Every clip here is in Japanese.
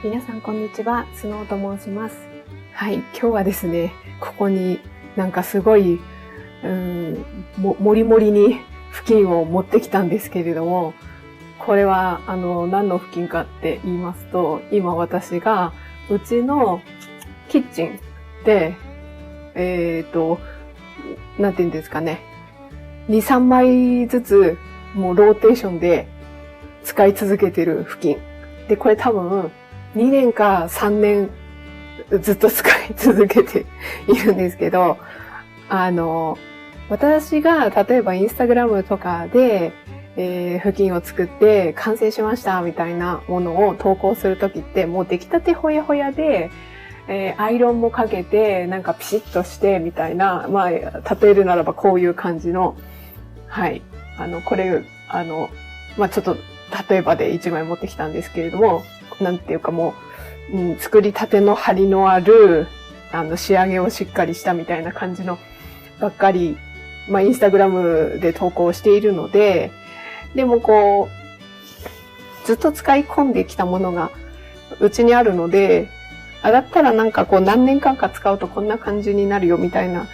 皆さんこんにちは、スノーと申します。はい、今日はですね、ここになんかすごい、もりもりに布巾を持ってきたんですけれども、これは何の布巾かって言いますと、今私がうちのキッチンで、なんて言うんですかね、2、3枚ずつもうローテーションで使い続けてる布巾。で、これ多分2年か3年ずっと使い続けているんですけど、私が例えばインスタグラムとかで、布巾を作って完成しましたみたいなものを投稿するときってもう出来たてほやほやで、アイロンもかけてなんかピシッとしてみたいな、まあ例えるならばこういう感じの、はい、これまあちょっと例えばで1枚持ってきたんですけれども、なんていうかもう、作りたての張りのある仕上げをしっかりしたみたいな感じのばっかり、まあインスタグラムで投稿しているので、でもこうずっと使い込んできたものがうちにあるので、だったらなんかこう何年間か使うとこんな感じになるよみたいな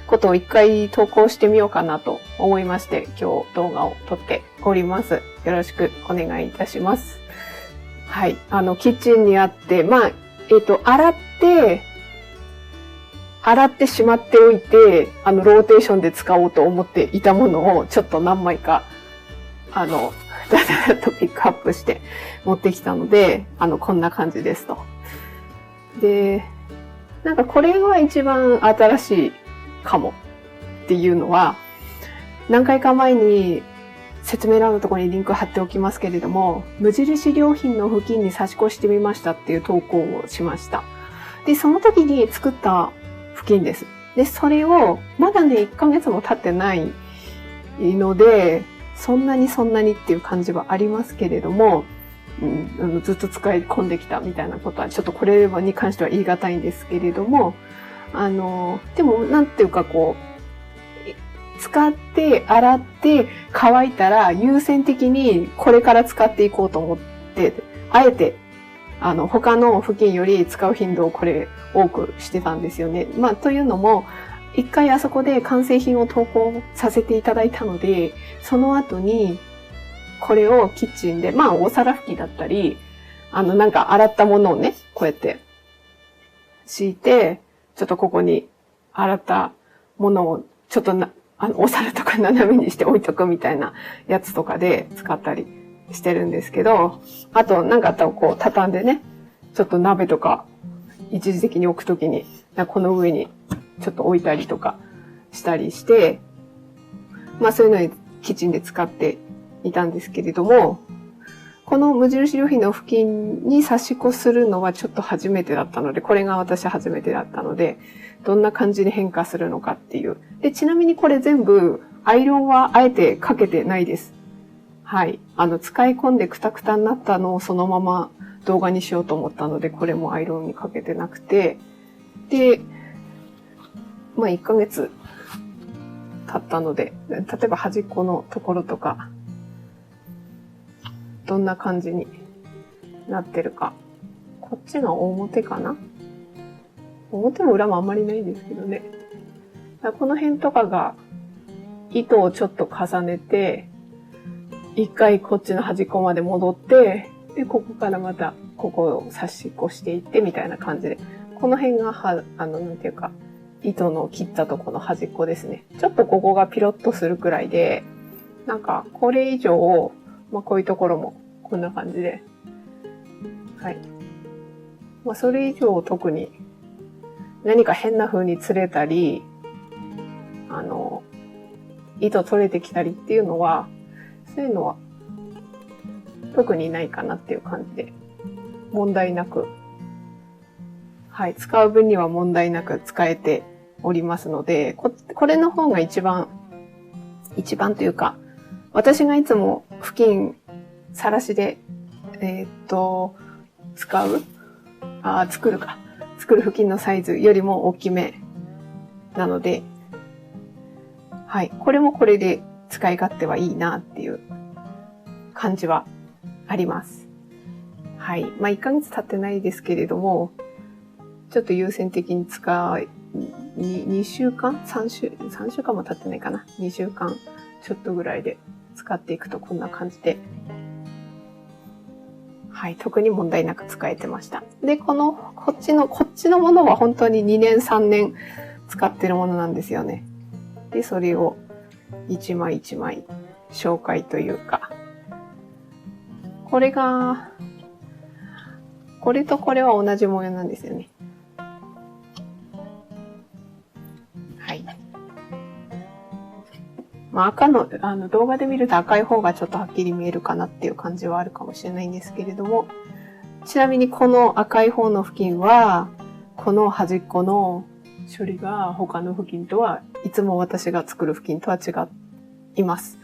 ことを一回投稿してみようかなと思いまして、今日動画を撮っております。よろしくお願いいたします。はい。キッチンにあって、まあ、洗ってしまっておいて、ローテーションで使おうと思っていたものをちょっと何枚か、だだだとピックアップして持ってきたので、こんな感じですと。で、なんかこれが一番新しいかもっていうのは、何回か前に説明欄のところにリンク貼っておきますけれども、無印良品の布巾に差し越してみましたっていう投稿をしました。で、その時に作った布巾です。で、それをまだね、1ヶ月も経ってないので、そんなにっていう感じはありますけれども、ずっと使い込んできたみたいなことは、ちょっとこれに関しては言い難いんですけれども、でも、なんていうかこう、使って、洗って、乾いたら優先的にこれから使っていこうと思って、あえて、他の布巾より使う頻度をこれ多くしてたんですよね。まあ、というのも、一回あそこで完成品を投稿させていただいたので、その後に、これをキッチンで、まあ、お皿拭きだったり、なんか洗ったものをね、こうやって敷いて、ちょっとここに洗ったものを、ちょっとお皿とか斜めにして置いとくみたいなやつとかで使ったりしてるんですけど、あと、なんかあったらこう、畳んでね、ちょっと鍋とか、一時的に置くときに、この上にちょっと置いたりとかしたりして、まあそういうのにキッチンで使っていたんですけれども、この無印良品の布巾に差し越するのはちょっと初めてだったので、これが私初めてだったので、どんな感じに変化するのかっていう。で、ちなみにこれ全部、アイロンはあえてかけてないです。はい。使い込んでクタクタになったのをそのまま動画にしようと思ったので、これもアイロンにかけてなくて、で、まあ1ヶ月経ったので、例えば端っこのところとか、どんな感じになってるか。こっちが表かな？表も裏もあんまりないんですけどね。この辺とかが糸をちょっと重ねて、一回こっちの端っこまで戻って、で、ここからまたここを差し越していってみたいな感じで。この辺がなんていうか、糸の切ったとこの端っこですね。ちょっとここがピロッとするくらいで、なんかこれ以上、まあこういうところもこんな感じで。はい。まあそれ以上特に何か変な風に釣れたり、糸取れてきたりっていうのは、そういうのは特にないかなっていう感じで、問題なく、はい、使う分には問題なく使えておりますので、これの方が一番というか、私がいつも布巾、さらしで、作る布巾のサイズよりも大きめなので、はい、これもこれで使い勝手はいいなっていう感じはあります。はい。1ヶ月経ってないですけれども、ちょっと優先的に2週間 ?3 週間も経ってないかな。2週間ちょっとぐらいで使っていくとこんな感じで、はい。特に問題なく使えてました。で、こっちのものは本当に2年3年使ってるものなんですよね。で、それを一枚一枚紹介というか、これとこれは同じ模様なんですよね。はい。赤の、動画で見ると赤い方がちょっとはっきり見えるかなっていう感じはあるかもしれないんですけれども、ちなみにこの赤い方の付近は、この端っこの処理が他の付近とはいつも私が作る付近とは違います。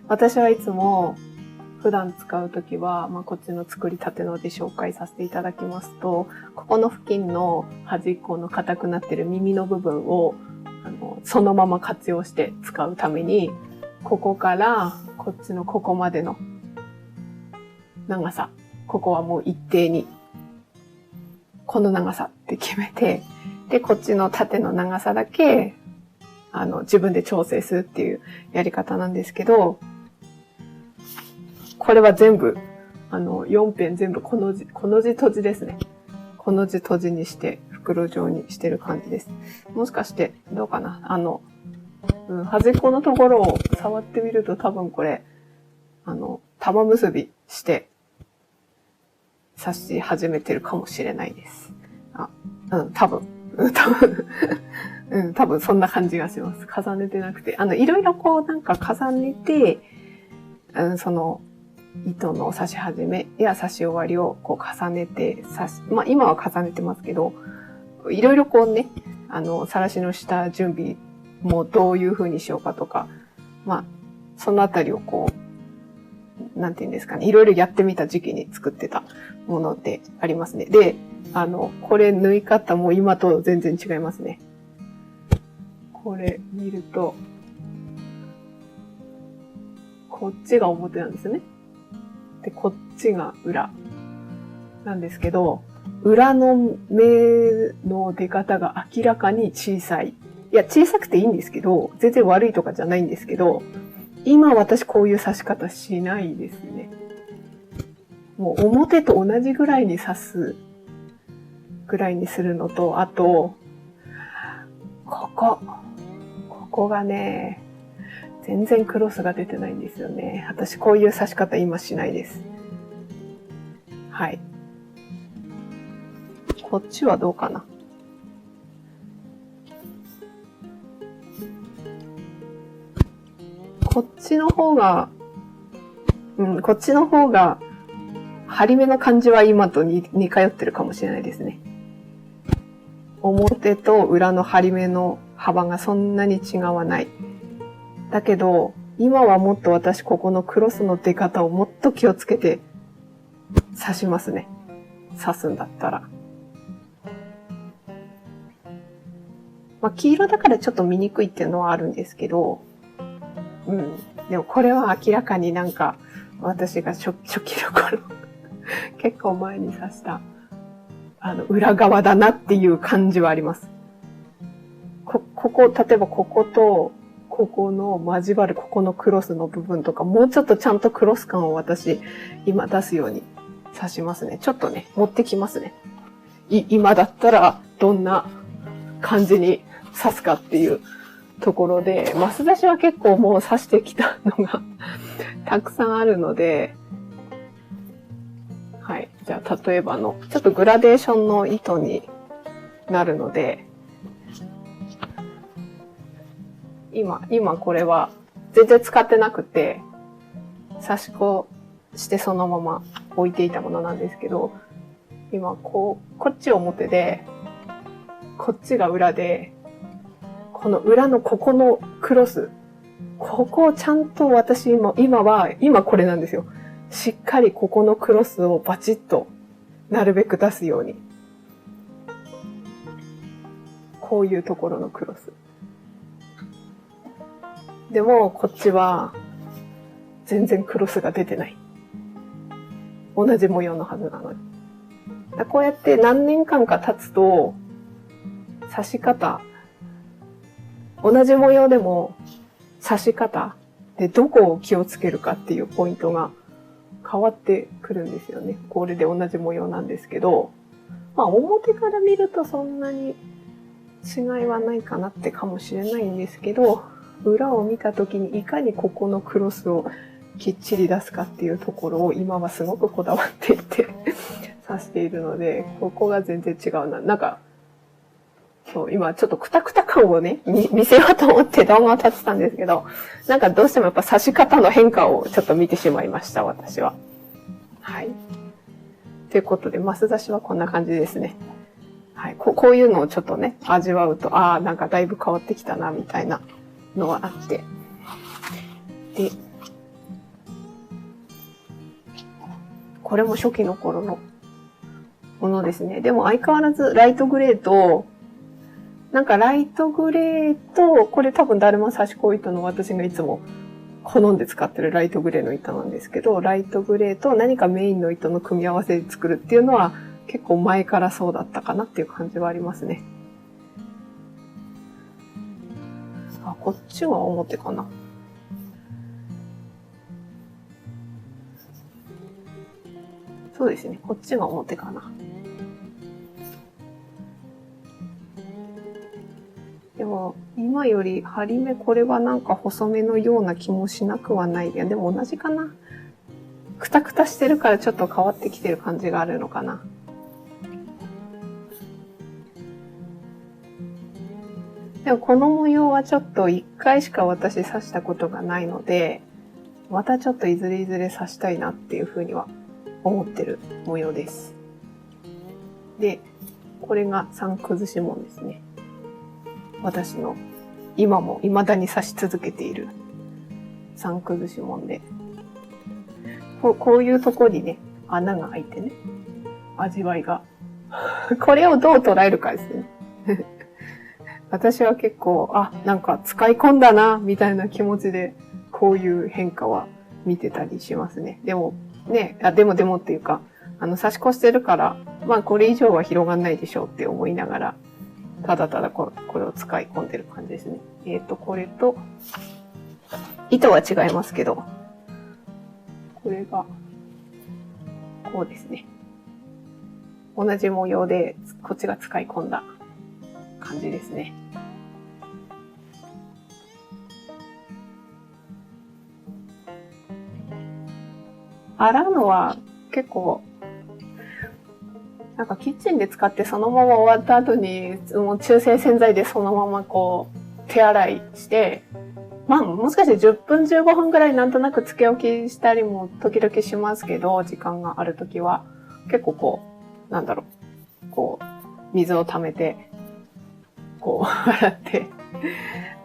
私はいつも普段使うときは、こっちの作りたてので紹介させていただきますと、ここの付近の端っこの硬くなってる耳の部分をそのまま活用して使うために、ここからこっちのここまでの長さ、ここはもう一定にこの長さって決めて、で、こっちの縦の長さだけ自分で調整するっていうやり方なんですけど、これは全部4辺全部この字閉じですね。この字閉じにして袋状にしてる感じです。もしかしてどうかな、端っこのところを触ってみると多分これ玉結びして刺し始めてるかもしれないです。多分そんな感じがします。重ねてなくて、いろいろこうなんか重ねて、その糸の刺し始めや刺し終わりをこう重ねて今は重ねてますけど、いろいろこうね、さらしの下準備もどういう風にしようかとか、そのあたりをこう、なんていうんですかね、いろいろやってみた時期に作ってたものでありますね。で、これ縫い方も今と全然違いますね。これ見ると、こっちが表なんですね。で、こっちが裏なんですけど、裏の目の出方が明らかに小さい。いや、小さくていいんですけど、全然悪いとかじゃないんですけど、今私こういう刺し方しないですね。もう表と同じぐらいに刺すぐらいにするのと、あと、ここがね、全然クロスが出てないんですよね。私こういう刺し方今しないです。はい。こっちはどうかな。こっちの方が、張り目の感じは今と似通ってるかもしれないですね。表と裏の張り目の幅がそんなに違わない。だけど、今はもっと私ここのクロスの出方をもっと気をつけて刺しますね。刺すんだったら。黄色だからちょっと見にくいっていうのはあるんですけど、でもこれは明らかになんか私が初期の頃結構前に刺した裏側だなっていう感じはあります。ここ、例えばこことここの交わるここのクロスの部分とか、もうちょっとちゃんとクロス感を私今出すように刺しますね。ちょっとね、持ってきますね。今だったらどんな感じに刺すかっていうところで、マス刺しは結構もう刺してきたのがたくさんあるので、はい。じゃあ、例えばちょっとグラデーションの糸になるので、今これは全然使ってなくて、刺し子してそのまま置いていたものなんですけど、今こっち表で、こっちが裏で、この裏のここのクロス、ここをちゃんと私今これなんですよ。しっかりここのクロスをバチッとなるべく出すように。こういうところのクロス。でもこっちは全然クロスが出てない。同じ模様のはずなのに。こうやって何年間か経つと、刺し方、同じ模様でも刺し方でどこを気をつけるかっていうポイントが変わってくるんですよね。これで同じ模様なんですけど、表から見るとそんなに違いはないかなってかもしれないんですけど、裏を見た時にいかにここのクロスをきっちり出すかっていうところを今はすごくこだわっていて刺しているので、ここが全然違うな。なんか、そう、今ちょっとクタクタ感をね、見せようと思って動画を立てたんですけど、なんかどうしてもやっぱ刺し方の変化をちょっと見てしまいました、私は。はい。ということで、マス刺しはこんな感じですね。はい。こういうのをちょっとね、味わうと、なんかだいぶ変わってきたな、みたいなのはあって。で、これも初期の頃のものですね。でも相変わらずライトグレーと、なんかライトグレーと、これ多分だるま刺し子糸の私がいつも好んで使ってるライトグレーの糸なんですけど、ライトグレーと何かメインの糸の組み合わせで作るっていうのは結構前からそうだったかなっていう感じはありますね。こっちは表かな。そうですね。こっちが表かな。でも、今より針目これはなんか細めのような気もしなくはない。いや、でも同じかな。くたくたしてるからちょっと変わってきてる感じがあるのかな。でもこの模様はちょっと一回しか私刺したことがないので、またちょっといずれ刺したいなっていうふうには思ってる模様です。で、これが三崩し紋ですね。私の今も未だに刺し続けている三崩し紋で、こういうとこにね、穴が開いてね、味わいが。これをどう捉えるかですね。私は結構、なんか使い込んだな、みたいな気持ちで、こういう変化は見てたりしますね。でも、ね、でもっていうか、差し越してるから、これ以上は広がんないでしょうって思いながら、ただただこれを使い込んでる感じですね。これと、糸は違いますけど、これが、こうですね。同じ模様で、こっちが使い込んだ感じですね。洗うのは結構、なんかキッチンで使ってそのまま終わった後に、もう中性洗剤でそのまま手洗いして、もしかして10分15分ぐらいなんとなくつけ置きしたりも時々しますけど、時間があるときは、結構水を溜めて、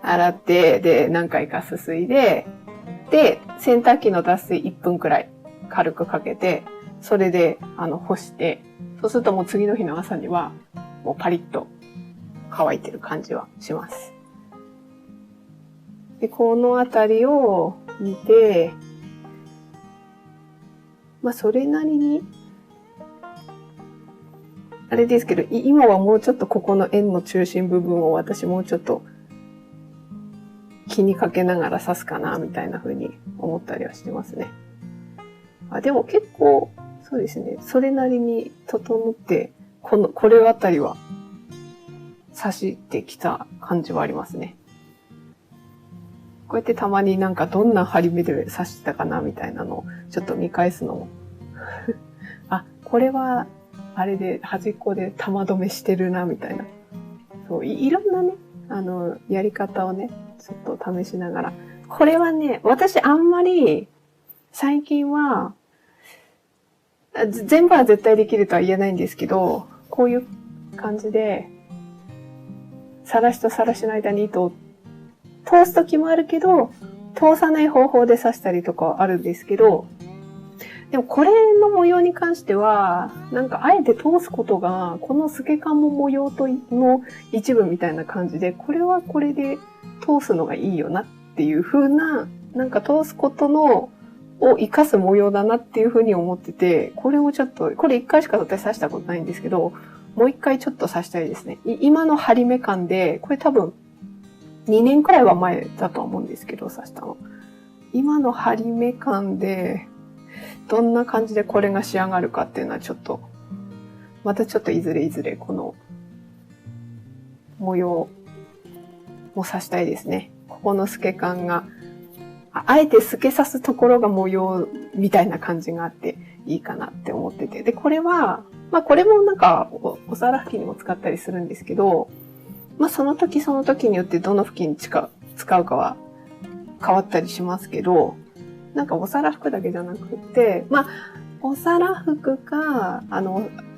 洗って、で、何回かすすいで、で、洗濯機の脱水1分くらい軽くかけて、それで、干して、そうするともう次の日の朝には、もうパリッと乾いてる感じはします。で、このあたりを見て、それなりに、あれですけど、今はもうちょっとここの円の中心部分を私もうちょっと気にかけながら刺すかな、みたいな風に思ったりはしてますね。でも結構、そうですね。それなりに整って、これあたりは刺してきた感じはありますね。こうやってたまになんかどんな針目で刺したかなみたいなのをちょっと見返すのも。これはあれで端っこで玉止めしてるなみたいな。そう、いろんなね、やり方をね、ちょっと試しながら。これはね、私あんまり最近は、全部は絶対できるとは言えないんですけど、こういう感じで、さらしとさらしの間に糸を通すときもあるけど、通さない方法で刺したりとかはあるんですけど、でもこれの模様に関しては、なんかあえて通すことが、この透け感も模様の一部みたいな感じで、これはこれで通すのがいいよなっていう風な、なんか通すことのを活かす模様だなっていうふうに思ってて、これもちょっと、これ1回しか私刺したことないんですけど、もう1回ちょっと刺したいですね。今の針目感で、これ多分2年くらいは前だと思うんですけど、刺したの。今の針目感で、どんな感じでこれが仕上がるかっていうのはちょっと、またちょっといずれこの模様も刺したいですね。ここの透け感が、あえて透け刺すところが模様みたいな感じがあっていいかなって思ってて。で、これは、まあこれもなんかお皿拭きにも使ったりするんですけど、まあその時その時によってどの拭きに使うかは変わったりしますけど、なんかお皿拭くだけじゃなくて、まあお皿拭くか、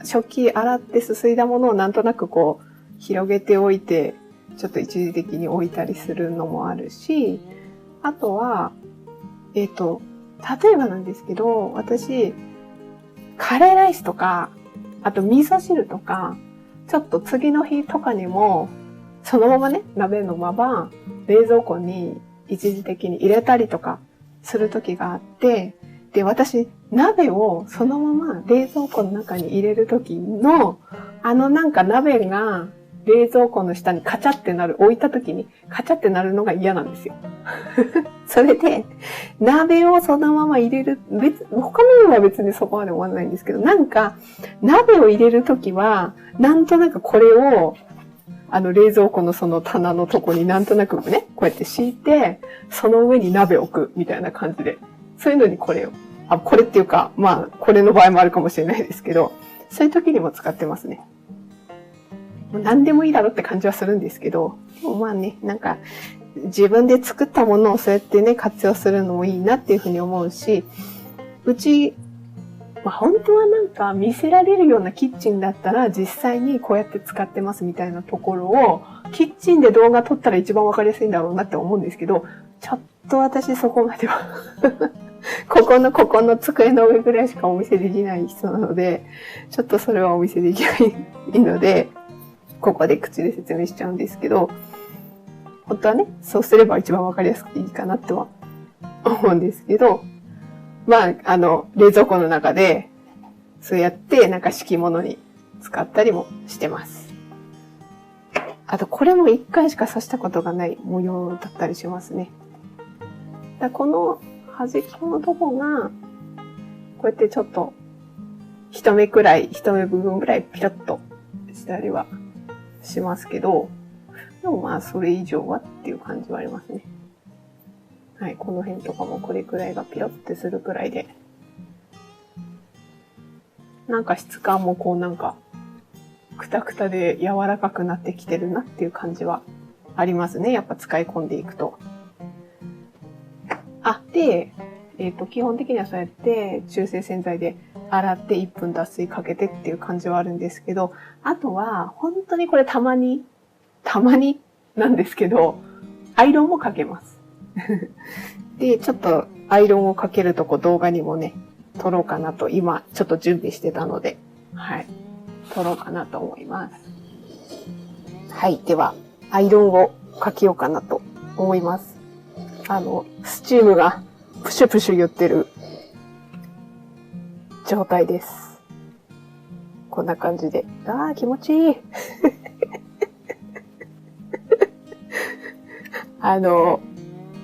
食器洗ってすすいだものをなんとなくこう広げておいて、ちょっと一時的に置いたりするのもあるし、あとは、例えばなんですけど、私、カレーライスとか、あと味噌汁とか、ちょっと次の日とかにも、そのままね、鍋のまま冷蔵庫に一時的に入れたりとかする時があって、で、私、鍋をそのまま冷蔵庫の中に入れる時の、なんか鍋が冷蔵庫の下にカチャってなる、置いた時にカチャってなるのが嫌なんですよ。それで、鍋をそのまま入れる、他のものは別にそこまで思わないんですけど、なんか、鍋を入れる時は、なんとなくこれを、冷蔵庫のその棚のとこになんとなくね、こうやって敷いて、その上に鍋を置くみたいな感じで、そういうのにこれを、これっていうか、まあ、これの場合もあるかもしれないですけど、そういう時にも使ってますね。何でもいいだろって感じはするんですけど、でもまあね、なんか、自分で作ったものをそうやってね、活用するのもいいなっていうふうに思うし、うち、まあ、本当はなんか見せられるようなキッチンだったら実際にこうやって使ってますみたいなところをキッチンで動画撮ったら一番わかりやすいんだろうなって思うんですけど、ちょっと私そこまではここの机の上ぐらいしかお見せできない人なので、ちょっとそれはお見せできないので、ここで口で説明しちゃうんですけど、本当はね、そうすれば一番わかりやすくていいかなっては思うんですけど、まあ、冷蔵庫の中で、そうやってなんか敷物に使ったりもしてます。あと、これも一回しか刺したことがない模様だったりしますね。この端っこのとこが、こうやってちょっと、一目部分ぐらいピラッとしたりはしますけど、でもまあ、それ以上はっていう感じはありますね。はい、この辺とかもこれくらいがピロってするくらいで。なんか質感もこうなんか、くたくたで柔らかくなってきてるなっていう感じはありますね。やっぱ使い込んでいくと。で、基本的にはそうやって中性洗剤で洗って1分脱水かけてっていう感じはあるんですけど、あとは本当にこれたまになんですけど、アイロンもかけます。で、ちょっとアイロンをかけるとこ動画にもね、撮ろうかなと今ちょっと準備してたので、はい、撮ろうかなと思います。はい、ではアイロンをかけようかなと思います。スチームがプシュプシュ言ってる状態です。こんな感じで。気持ちいい。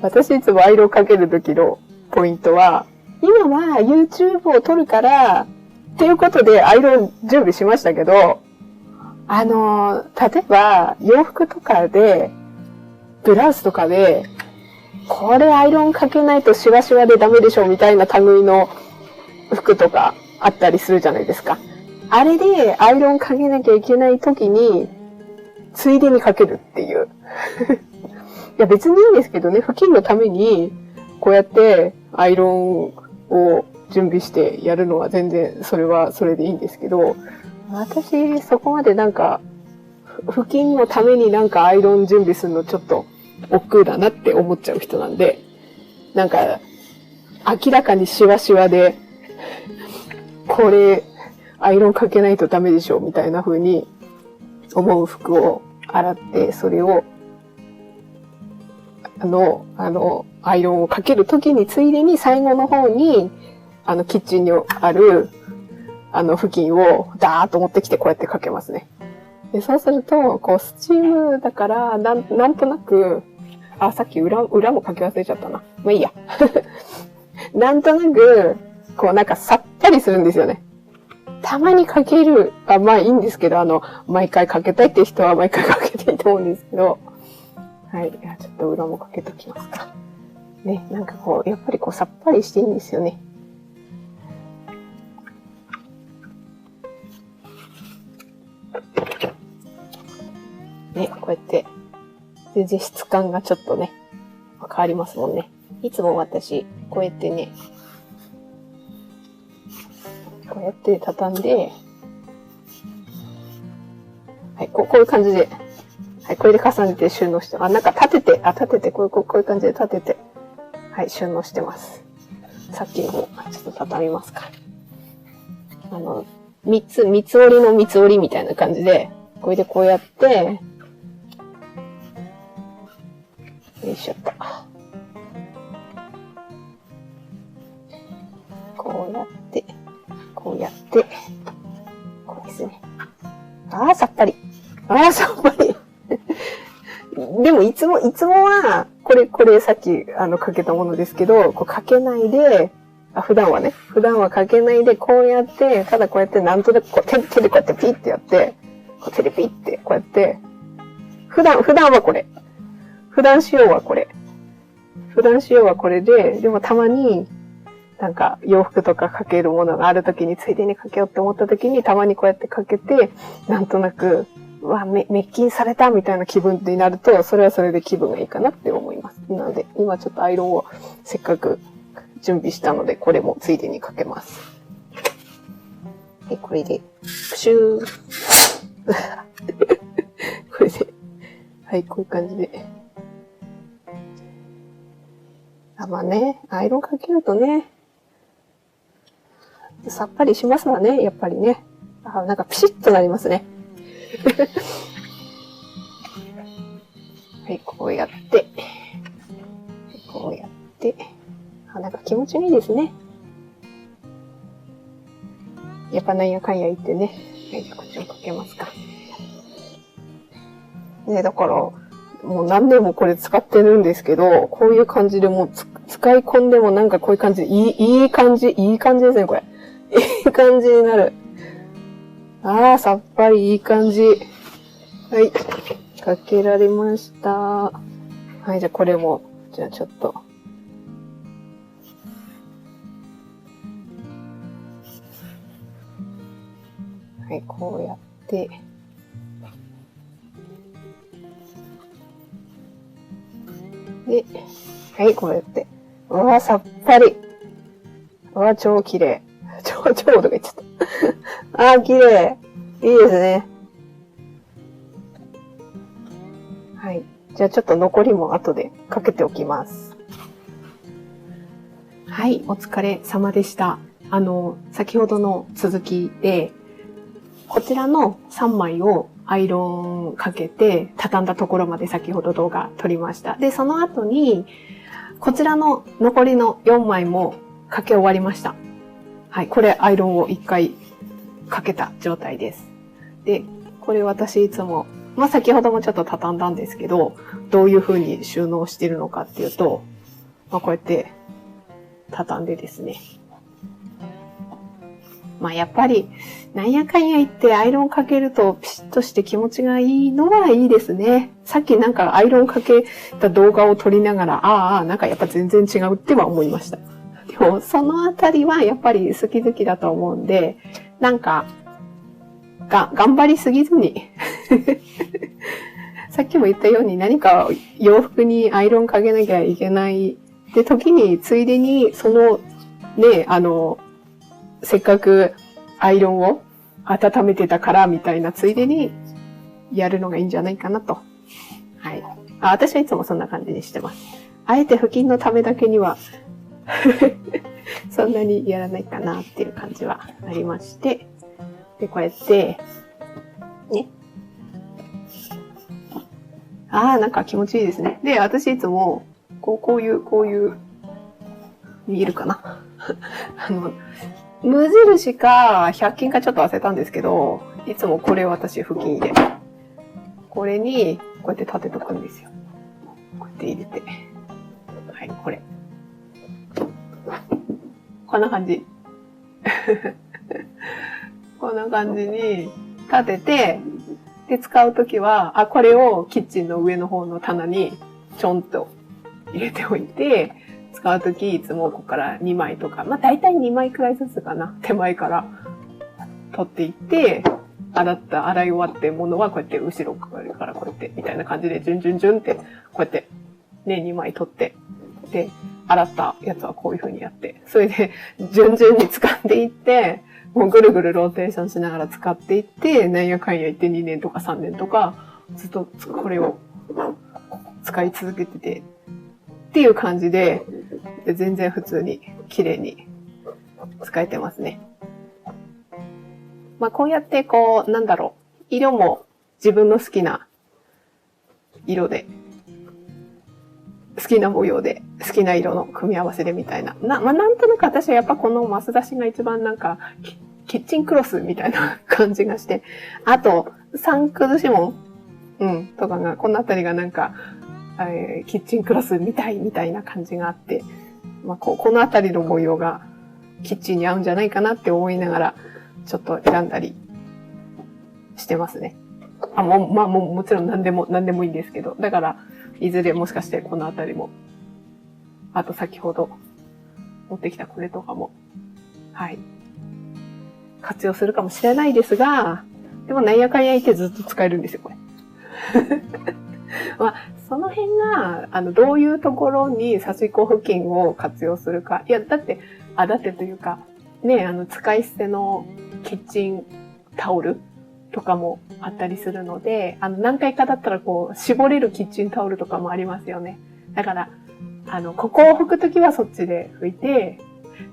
私いつもアイロンかける時のポイントは、今は YouTube を撮るから、っていうことでアイロン準備しましたけど、例えば洋服とかで、ブラウスとかで、これアイロンかけないとシワシワでダメでしょみたいな類の服とかあったりするじゃないですか。あれでアイロンかけなきゃいけない時に、ついでにかけるっていう。いや別にいいんですけどね、布巾のために、こうやってアイロンを準備してやるのは全然それはそれでいいんですけど、私そこまでなんか、布巾のためになんかアイロン準備するのちょっと億劫だなって思っちゃう人なんで、なんか明らかにシワシワで、これアイロンかけないとダメでしょみたいな風に思う服を洗って、それをアイロンをかけるときに、ついでに最後の方に、キッチンにある、布巾をダーッと持ってきてこうやってかけますね。で、そうすると、こう、スチームだから、なんとなく、さっき裏もかけ忘れちゃったな。まあいいや。なんとなく、こうなんかさっぱりするんですよね。たまにかける、まあいいんですけど、毎回かけたいって人は毎回かけていいと思うんですけど、はい。ちょっと裏もかけときますか。ね、なんかこう、やっぱりこうさっぱりしていいんですよね。ね、こうやって、全然質感がちょっとね、変わりますもんね。いつも私、こうやってね、こうやって畳んで、はい、こういう感じで、はい、これで重ねて収納して、なんか立てて、こういう感じで立てて、はい、収納してます。さっきの方、ちょっと畳みますか。三つ折りの三つ折りみたいな感じで、これでこうやって、よいしょっと。こうやって、こうやって、こうですね。さっぱり。さっぱり。でも、いつもは、これさっき、かけたものですけど、こうかけないで、普段はかけないで、こうやって、ただこうやって、なんとなく、こう手でこうやってピッてやって、こう手でピッて、こうやって、普段はこれ。普段仕様はこれで、でもたまに、なんか洋服とかかけるものがあるときに、ついでにかけようって思ったときに、たまにこうやってかけて、なんとなく、滅菌されたみたいな気分になると、それはそれで気分がいいかなって思います。なので、今ちょっとアイロンをせっかく準備したので、これもついでにかけます。で、これで、プシュー。これで、はい、こういう感じで。まあね、アイロンかけるとね、さっぱりしますわね、やっぱりね。なんかピシッとなりますね。はい、こうやって、なんか気持ちいいですね。やっぱなんやかんや言ってね。はい、じゃあこっちもかけますか。ね、だから、もう何年もこれ使ってるんですけど、こういう感じでもう使い込んでもなんかこういう感じで、いい感じですね、これ。いい感じになる。さっぱりいい感じ。はい。かけられました。はい、じゃあこれも、じゃあちょっと。はい、こうやって。で、はい、こうやって。さっぱり。超綺麗。超とか言っちゃった。綺麗。いいですね。はい。じゃあちょっと残りも後でかけておきます。はい、お疲れ様でした。先ほどの続きで、こちらの3枚をアイロンかけて畳んだところまで先ほど動画撮りました。で、その後に、こちらの残りの4枚もかけ終わりました。はい、これアイロンを1回かけた状態です。で、これ私いつも、先ほどもちょっと畳んだんですけど、どういう風に収納してるのかっていうと、こうやって畳んでですね。やっぱり、なんやかんや言ってアイロンかけるとピシッとして気持ちがいいのはいいですね。さっきなんかアイロンかけた動画を撮りながら、なんかやっぱ全然違うっては思いました。でも、そのあたりはやっぱり好きだと思うんで、なんか、頑張りすぎずにさっきも言ったように何か洋服にアイロンかけなきゃいけないって時に、ついでにそのね、せっかくアイロンを温めてたからみたいなついでにやるのがいいんじゃないかなと。はい。私はいつもそんな感じにしてます。あえて布巾のためだけにはそんなにやらないかなっていう感じはありまして。で、こうやって、ね。なんか気持ちいいですね。で、私いつもこういう、見えるかな無印か100均かちょっと忘れたんですけど、いつもこれ私付近で。これに、こうやって立てとくんですよ。こうやって入れて。はい、これ。こんな感じ。こんな感じに立てて、で、使うときは、これをキッチンの上の方の棚にちょんと入れておいて、使うときいつもここから2枚とか、だいたい2枚くらいずつかな。手前から取っていって、洗い終わってものはこうやって後ろからこうやって、みたいな感じで、ジュンジュンジュンって、こうやって、ね、2枚取って、で、洗ったやつはこういう風にやって、それで、順々に使っていって、もうぐるぐるローテーションしながら使っていって、なんやかんや言って2年とか3年とか、ずっとこれを使い続けてて、っていう感じで、全然普通に綺麗に使えてますね。こうやって色も自分の好きな色で、好きな模様で、好きな色の組み合わせでみたいな。なんとなく私はやっぱこのマス出しが一番キッチンクロスみたいな感じがして、あと、サンクズシモン、とかが、このあたりがキッチンクロスみたいな感じがあって、このあたりの模様がキッチンに合うんじゃないかなって思いながら、ちょっと選んだりしてますね。もちろん何でもいいんですけど、だから、いずれもしかしてこのあたりも、あと先ほど持ってきたこれとかも、はい、活用するかもしれないですが、でもなんやかんや言ってずっと使えるんですよ、これ。その辺が、どういうところに差し子付近を活用するか。いや、だってというか、ね、使い捨てのキッチンタオルとかもあったりするので、何回かだったら絞れるキッチンタオルとかもありますよね。だから、ここを拭くときはそっちで拭いて、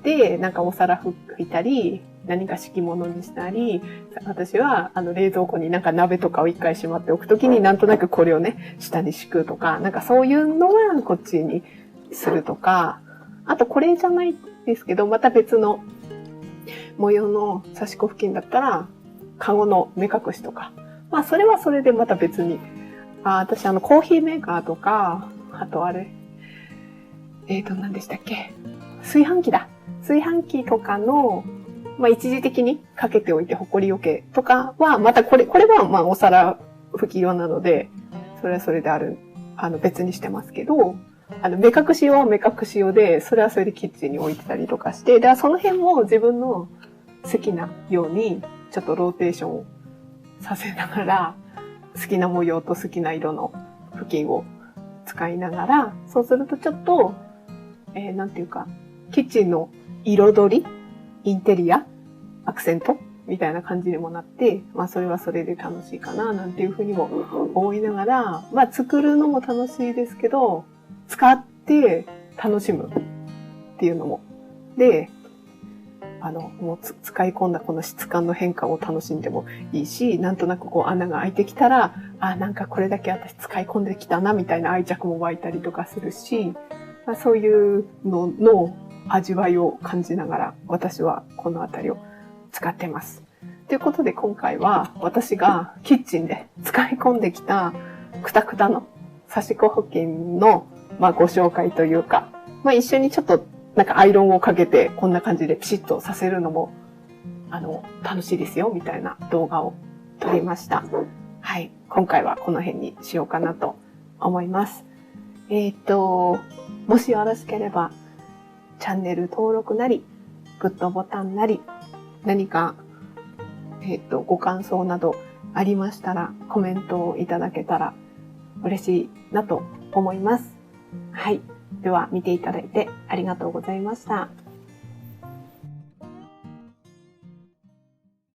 で、お皿拭いたり、何か敷物にしたり、私は、冷蔵庫に鍋とかを一回しまっておくときになんとなくこれをね、下に敷くとか、そういうのはこっちにするとか、あとこれじゃないですけど、また別の模様の差し子付近だったら、カゴの目隠しとか。それはそれでまた別に。私コーヒーメーカーとか、あと何でしたっけ？炊飯器だ。炊飯器とかの、一時的にかけておいて、ほこりよけとかは、またこれはお皿拭き用なので、それはそれで別にしてますけど、目隠し用は目隠し用で、それはそれでキッチンに置いてたりとかして、で、その辺も自分の好きなように、ちょっとローテーションをさせながら、好きな模様と好きな色の布巾を使いながら、そうするとちょっと、なんていうか、キッチンの彩り、インテリア、アクセントみたいな感じにもなって、それはそれで楽しいかな、なんていうふうにも思いながら、作るのも楽しいですけど、使って楽しむっていうのも。で、もう使い込んだこの質感の変化を楽しんでもいいし、なんとなく穴が開いてきたら、これだけ私使い込んできたな、みたいな愛着も湧いたりとかするし、そういうのの味わいを感じながら、私はこのあたりを使ってます。ということで今回は私がキッチンで使い込んできたクタクタの差し子布巾のご紹介というか、一緒にちょっとアイロンをかけてこんな感じでピシッとさせるのも、楽しいですよ、みたいな動画を撮りました。はい。今回はこの辺にしようかなと思います。もしよろしければ、チャンネル登録なり、グッドボタンなり、何か、ご感想などありましたら、コメントをいただけたら嬉しいなと思います。はい。では、見ていただいてありがとうございました。